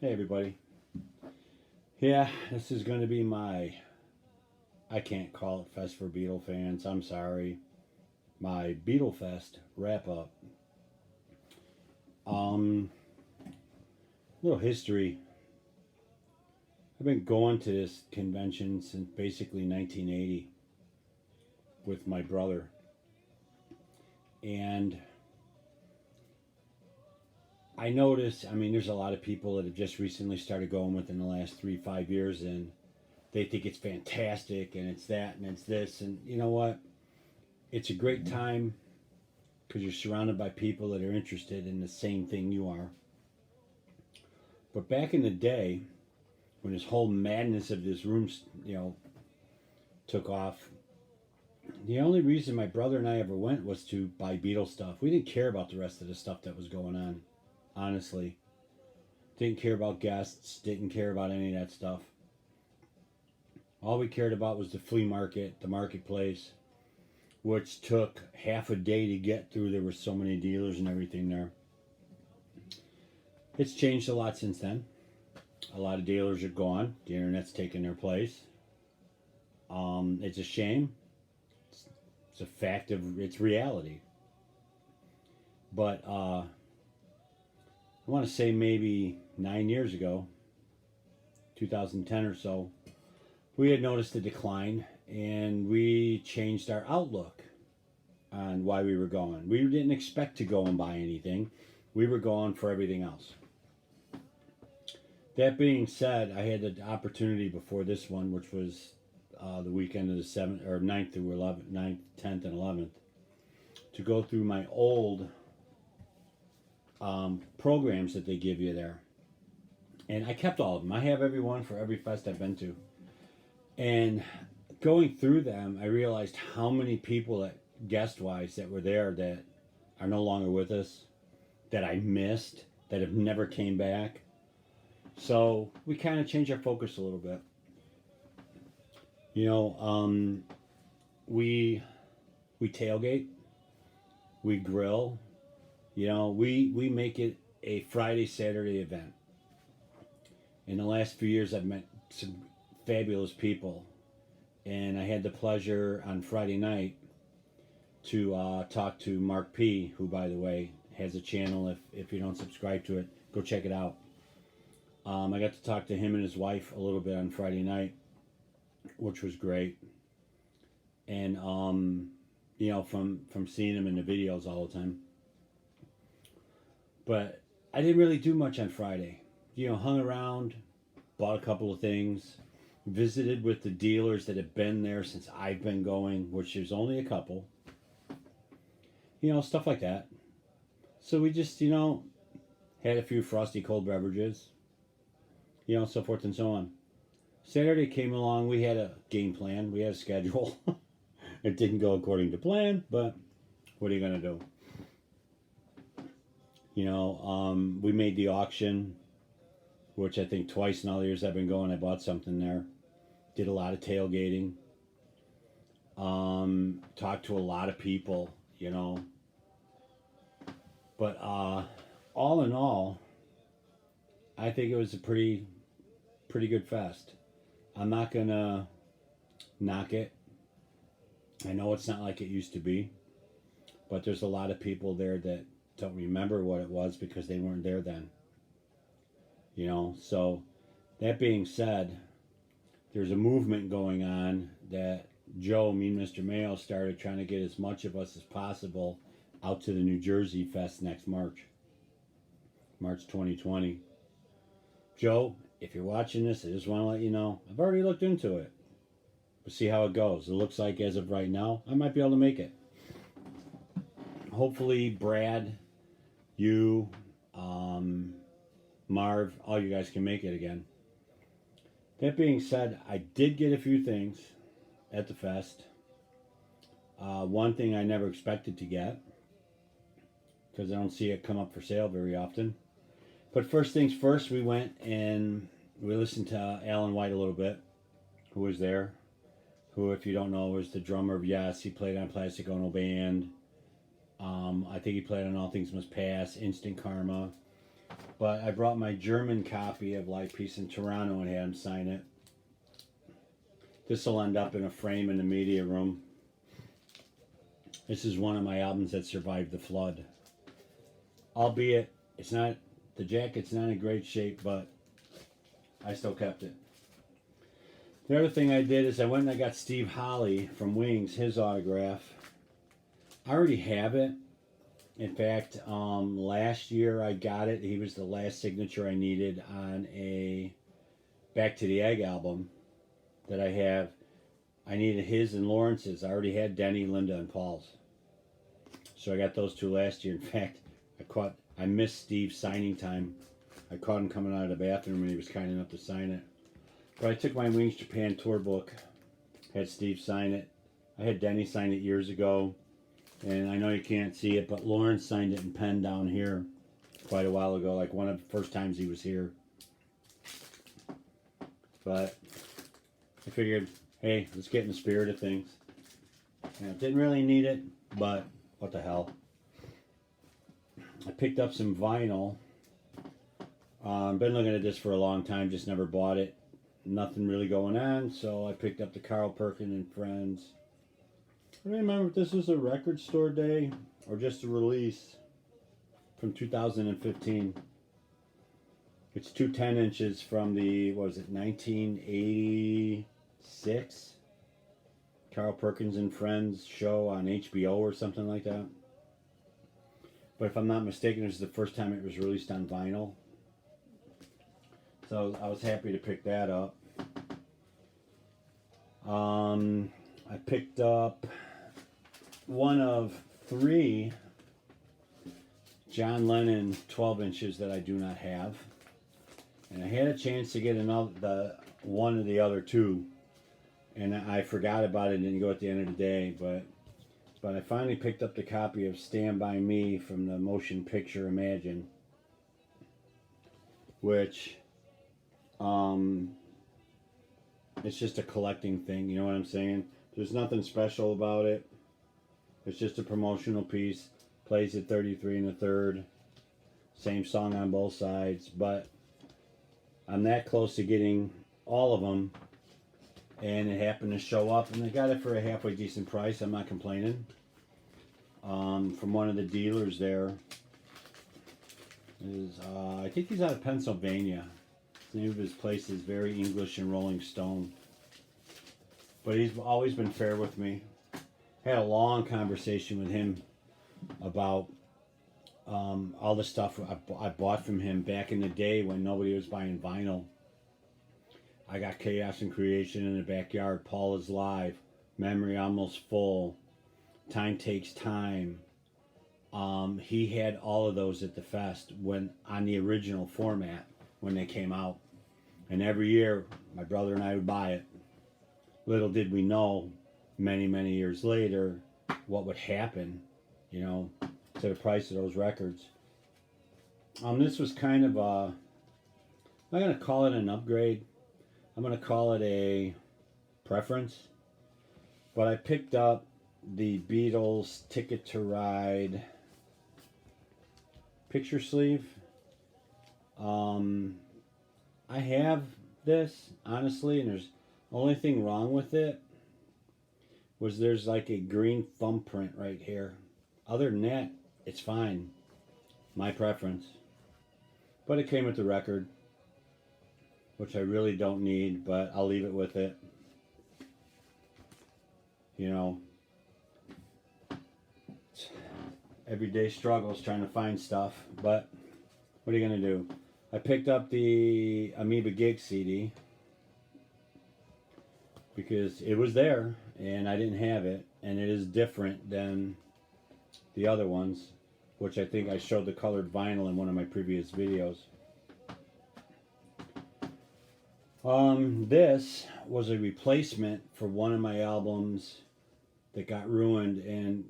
Hey everybody. Yeah, this is going to be I can't call it Fest for Beatle fans, I'm sorry. My beatlefest wrap up. Um, Little history. I've been going to this convention since basically 1980 with my brother. And I notice, there's a lot of people that have just recently started going within the last 3, 5 years, and they think it's fantastic and it's that and it's this. And you know what? It's a great time because you're surrounded by people that are interested in the same thing you are. But back in the day, when this whole madness of this room, took off, the only reason my brother and I ever went was to buy Beatles stuff. We didn't care about the rest of the stuff that was going on, honestly. Didn't care about guests, didn't care about any of that stuff. All we cared about was the flea market, the marketplace, which took half a day to get through. There were so many dealers and everything there. It's changed a lot since then. A lot of dealers are gone. The internet's taken their place. It's a shame. It's a fact of its reality. But I want to say maybe 9 years ago, 2010 or so, we had noticed a decline and we changed our outlook on why we were going. We didn't expect to go and buy anything. We were going for everything else. That being said, I had the opportunity before this one, which was the weekend of the 7th or 9th through 11th, 9th, 10th, and 11th, to go through my old programs that they give you there. And I kept all of them. I have every one for every fest I've been to. And going through them, I realized how many people that guest-wise that were there that are no longer with us, that I missed, that have never came back. So we kind of changed our focus a little bit. We tailgate, we grill. We make it a Friday, Saturday event. In the last few years, I've met some fabulous people, and I had the pleasure on Friday night to talk to Mark P., who, by the way, has a channel. If you don't subscribe to it, go check it out. I got to talk to him and his wife a little bit on Friday night, which was great. And from seeing him in the videos all the time. But I didn't really do much on Friday. Hung around, bought a couple of things, visited with the dealers that have been there since I've been going, which is only a couple. Stuff like that. So we just, had a few frosty cold beverages, so forth and so on. Saturday came along, we had a game plan, we had a schedule. It didn't go according to plan, but what are you going to do? We made the auction, which I think twice in all the years I've been going, I bought something there. Did a lot of tailgating. Talked to a lot of people, But all in all, I think it was a pretty good fest. I'm not going to knock it. I know it's not like it used to be, but there's a lot of people there that don't remember what it was because they weren't there then. So that being said, there's a movement going on that Joe, me and Mr. Mayo, started trying to get as much of us as possible out to the New Jersey Fest next March 2020. Joe, if you're watching this, I just want to let you know, I've already looked into it. We'll see how it goes. It looks like as of right now, I might be able to make it. Hopefully, Brad, you, Marv, all you guys can make it again. That being said, I did get a few things at the fest. One thing I never expected to get, because I don't see it come up for sale very often. But first things first, we went and we listened to Alan White a little bit, who was there. Who, if you don't know, was the drummer of Yes. He played on Plastic Ono Band. I think he played on All Things Must Pass, Instant Karma. But I brought my German copy of Life, Peace in Toronto and had him sign it. This will end up in a frame in the media room. This is one of my albums that survived the flood. Albeit, it's not, the jacket's not in great shape, but I still kept it. The other thing I did is I went and I got Steve Holly from Wings, his autograph. I already have it. In fact, last year I got it. He was the last signature I needed on a Back to the Egg album that I have. I needed his and Lawrence's. I already had Denny, Linda, and Paul's. So I got those two last year. In fact, I missed Steve's signing time. I caught him coming out of the bathroom and he was kind enough to sign it. But I took my Wings Japan tour book, had Steve sign it. I had Denny sign it years ago. And I know you can't see it, but Lawrence signed it in pen down here quite a while ago, like one of the first times he was here. But I figured, hey, let's get in the spirit of things. You know, didn't really need it, but what the hell. I picked up some vinyl. Been looking at this for a long time, just never bought it. Nothing really going on, so I picked up the Carl Perkins and Friends. I don't remember if this was a record store day or just a release from 2015. It's 2 10-inches from the, what was it, 1986 Carl Perkins and Friends show on HBO or something like that. But if I'm not mistaken, this is the first time it was released on vinyl. So I was happy to pick that up. I picked up one of 3 John Lennon 12 inches that I do not have. And I had a chance to get one of the other 2. And I forgot about it and didn't go at the end of the day. But I finally picked up the copy of Stand By Me from the motion picture Imagine. Which, it's just a collecting thing, you know what I'm saying? There's nothing special about it. It's just a promotional piece. Plays at 33 1/3. Same song on both sides. But I'm that close to getting all of them. And it happened to show up. And I got it for a halfway decent price. I'm not complaining. From one of the dealers there. I think he's out of Pennsylvania. The name of his place is Very English and Rolling Stone. But he's always been fair with me. Had a long conversation with him about all the stuff I bought from him back in the day when nobody was buying vinyl. I got Chaos and Creation in the Backyard, Paul is Live, Memory Almost Full, Time Takes Time. He had all of those at the fest when on the original format when they came out. And every year, my brother and I would buy it. Little did we know, many, many years later, what would happen, you know, to the price of those records. This was kind of a, I'm not going to call it an upgrade. I'm going to call it a preference. But I picked up the Beatles Ticket to Ride picture sleeve. I have this, honestly, and there's only thing wrong with it was there's like a green thumbprint right here. Other than that, it's fine. My preference. But it came with the record, which I really don't need, but I'll leave it with it. You know, everyday struggles trying to find stuff, but what are you going to do? I picked up the Amoeba Gig CD because it was there and I didn't have it, and it is different than the other ones, which I think I showed the colored vinyl in one of my previous videos. This was a replacement for one of my albums that got ruined, and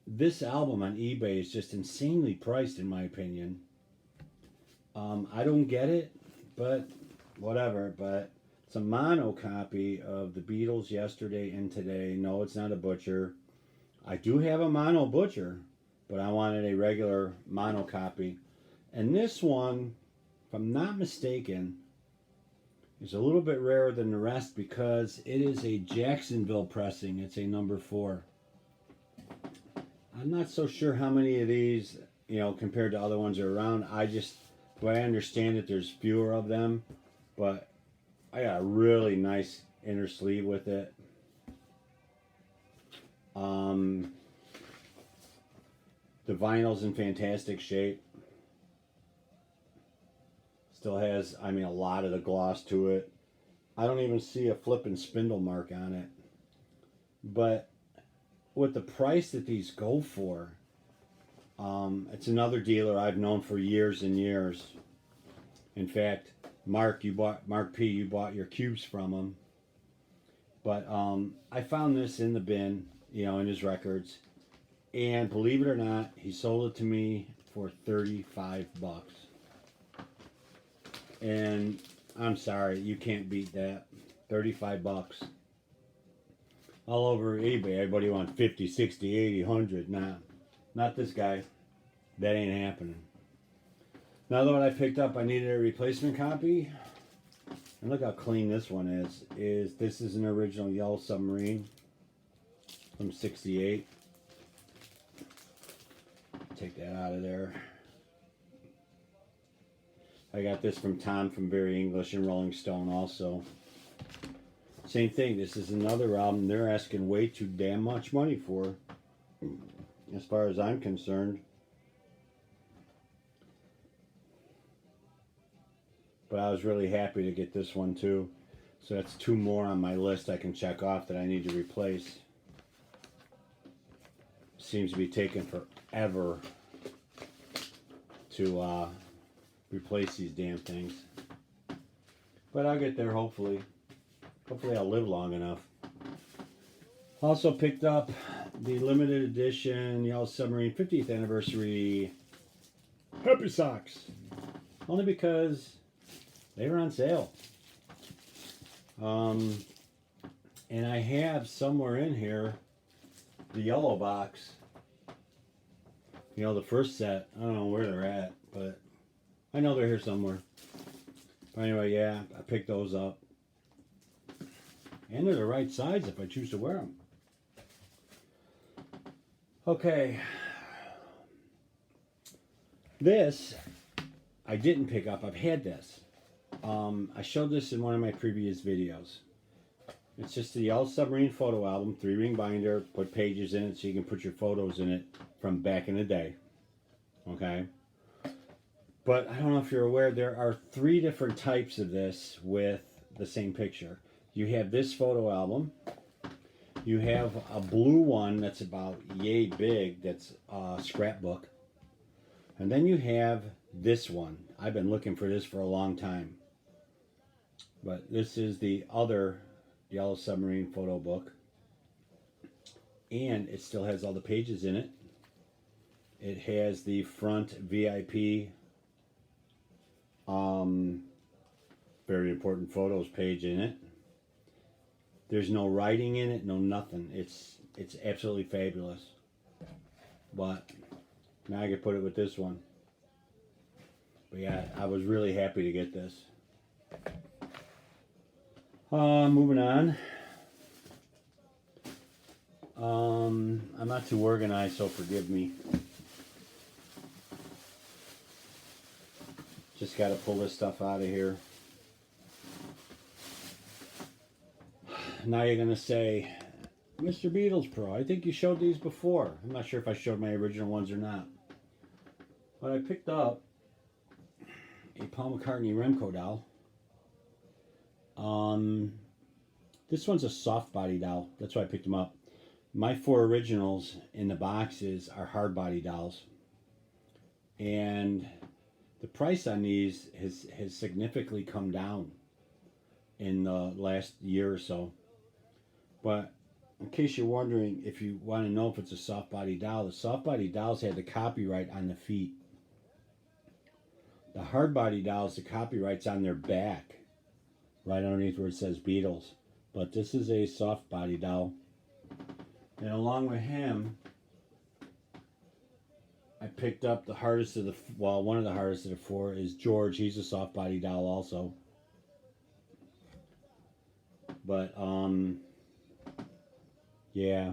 this album on eBay is just insanely priced in my opinion. I don't get it, but whatever. But it's a mono copy of the Beatles Yesterday and Today. No, it's not a Butcher. I do have a mono Butcher, but I wanted a regular mono copy. And this one, if I'm not mistaken, is a little bit rarer than the rest because it is a Jacksonville pressing. It's a number 4. I'm not so sure how many of these, compared to other ones that are around. The way I understand it, there's fewer of them, but I got a really nice inner sleeve with it. The vinyl's in fantastic shape. Still has, a lot of the gloss to it. I don't even see a flipping spindle mark on it. But with the price that these go for, it's another dealer I've known for years and years. In fact, Mark P, you bought your cubes from him. But I found this in the bin, in his records. And believe it or not, he sold it to me for $35. And I'm sorry, you can't beat that. $35. All over eBay, everybody wants 50, 60, 80, 100. Nah, not this guy. That ain't happening. Now that what I picked up, I needed a replacement copy. And look how clean this one is. This is an original Yellow Submarine from '68. Take that out of there. I got this from Tom from Very English and Rolling Stone also. Same thing. This is another album they're asking way too damn much money for, as far as I'm concerned. But I was really happy to get this one too. So that's 2 more on my list I can check off that I need to replace. Seems to be taking forever to replace these damn things. But I'll get there hopefully. Hopefully I'll live long enough. Also picked up the limited edition Yellow Submarine 50th anniversary Happy Socks. Only because they were on sale. And I have somewhere in here the yellow box. The first set. I don't know where they're at, but I know they're here somewhere. But anyway, yeah, I picked those up. And they're the right size if I choose to wear them. Okay. This, I didn't pick up. I've had this. I showed this in one of my previous videos. It's just the Yellow Submarine photo album, 3-ring binder, put pages in it so you can put your photos in it from back in the day. Okay? But I don't know if you're aware, there are 3 different types of this with the same picture. You have this photo album. You have a blue one that's about yay big, that's a scrapbook. And then you have this one. I've been looking for this for a long time. But this is the other Yellow Submarine photo book. And it still has all the pages in it. It has the front VIP very important photos page in it. There's no writing in it, no nothing. It's absolutely fabulous. But now I can put it with this one. But yeah, I was really happy to get this. Moving on. I'm not too organized, so forgive me. Just got to pull this stuff out of here. Now you're going to say, Mr. Beatles Pro, I think you showed these before. I'm not sure if I showed my original ones or not. But I picked up a Paul McCartney Remco doll. This one's a soft body doll. That's why I picked them up. My 4 originals in the boxes are hard body dolls. And the price on these has significantly come down in the last year or so. But in case you're wondering, if you want to know if it's a soft body doll, the soft body dolls had the copyright on the feet. The hard body dolls, the copyright's on their back, right underneath where it says Beatles. But this is a soft body doll. And along with him, I picked up the hardest of the, well, one of the hardest of the four is George. He's a soft body doll also. But, yeah.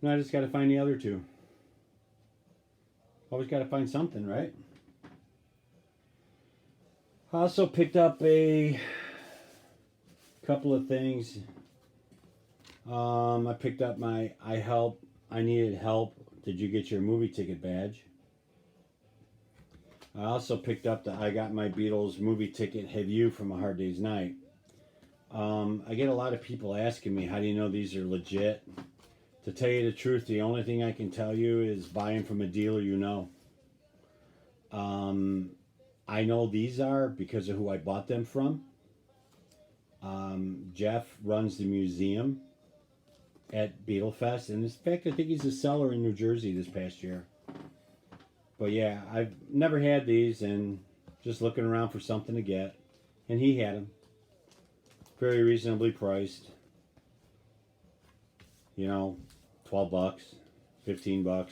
Now I just got to find the other two. Always got to find something, right? I also picked up a couple of things. I picked up my I needed help. Did you get your movie ticket badge? I also picked up the I got my Beatles movie ticket. Have you from A Hard Day's Night? I get a lot of people asking me, how do you know these are legit? To tell you the truth, the only thing I can tell you is buy them from a dealer you know. I know these are because of who I bought them from. Jeff runs the museum at beatlefest, and in fact I think he's a seller in New Jersey this past year. But yeah, I've never had these and just looking around for something to get, and he had them. Very reasonably priced. You know, $12, $15.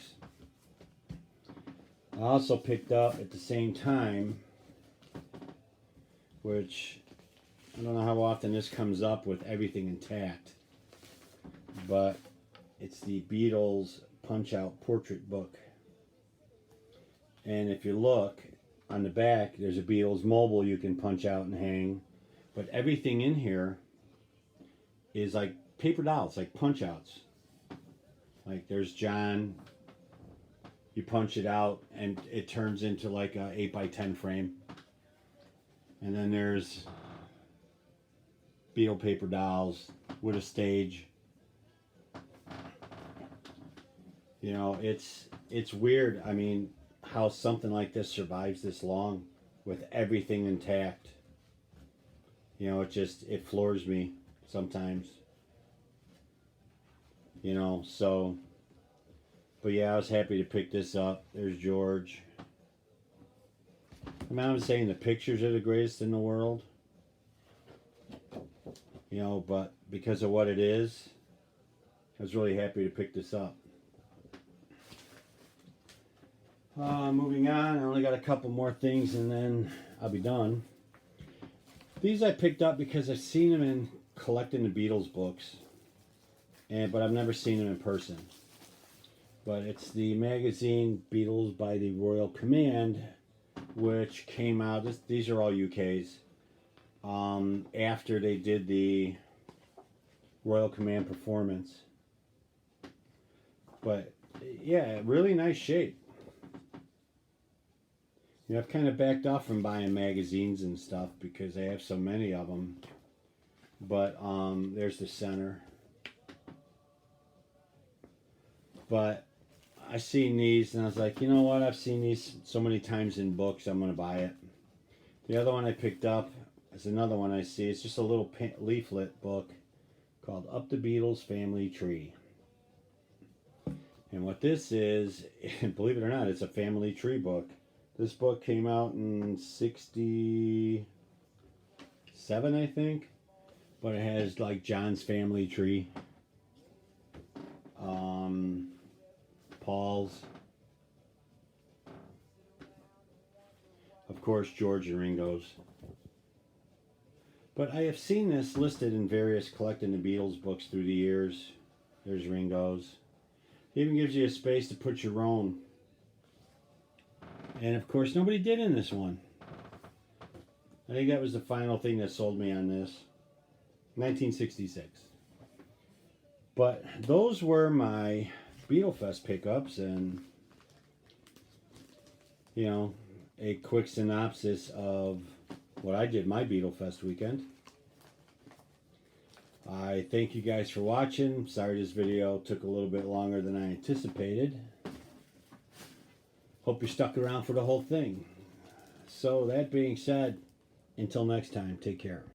I also picked up at the same time, which I don't know how often this comes up with everything intact, but it's the Beatles Punch-Out Portrait Book. And if you look on the back, there's a Beatles mobile you can punch out and hang, but everything in here is like paper dolls, like punch-outs. Like there's John, you punch it out and it turns into like a 8x10 frame. And then there's Beatle paper dolls with a stage. You know, it's weird. I mean, how something like this survives this long with everything intact. You know, it floors me sometimes. You know, so, but yeah, I was happy to pick this up. There's George. I mean, I'm saying the pictures are the greatest in the world. You know, but because of what it is, I was really happy to pick this up. Moving on, I only got a couple more things and then I'll be done. These I picked up because I've seen them in collecting the Beatles books, but I've never seen them in person. But it's the magazine Beatles by the Royal Command, which came out, these are all UK's, after they did the Royal Command performance. But yeah, really nice shape. You know, I've kind of backed off from buying magazines and stuff because I have so many of them. But there's the center. But I seen these and I was like, you know what? I've seen these so many times in books, I'm going to buy it. The other one I picked up is another one I see. It's just a little leaflet book called Up the Beatles Family Tree. And what this is, believe it or not, it's a family tree book. This book came out in 67, I think. But it has like John's family tree. Paul's. Of course, George and Ringo's. But I have seen this listed in various Collecting the Beatles books through the years. There's Ringo's. It even gives you a space to put your own. And of course, nobody did in this one. I think that was the final thing that sold me on this. 1966. But those were my Beatlefest pickups, and you know, a quick synopsis of what I did my Beatlefest weekend. I thank you guys for watching. Sorry this video took a little bit longer than I anticipated. Hope you stuck around for the whole thing. So that being said, until next time, take care.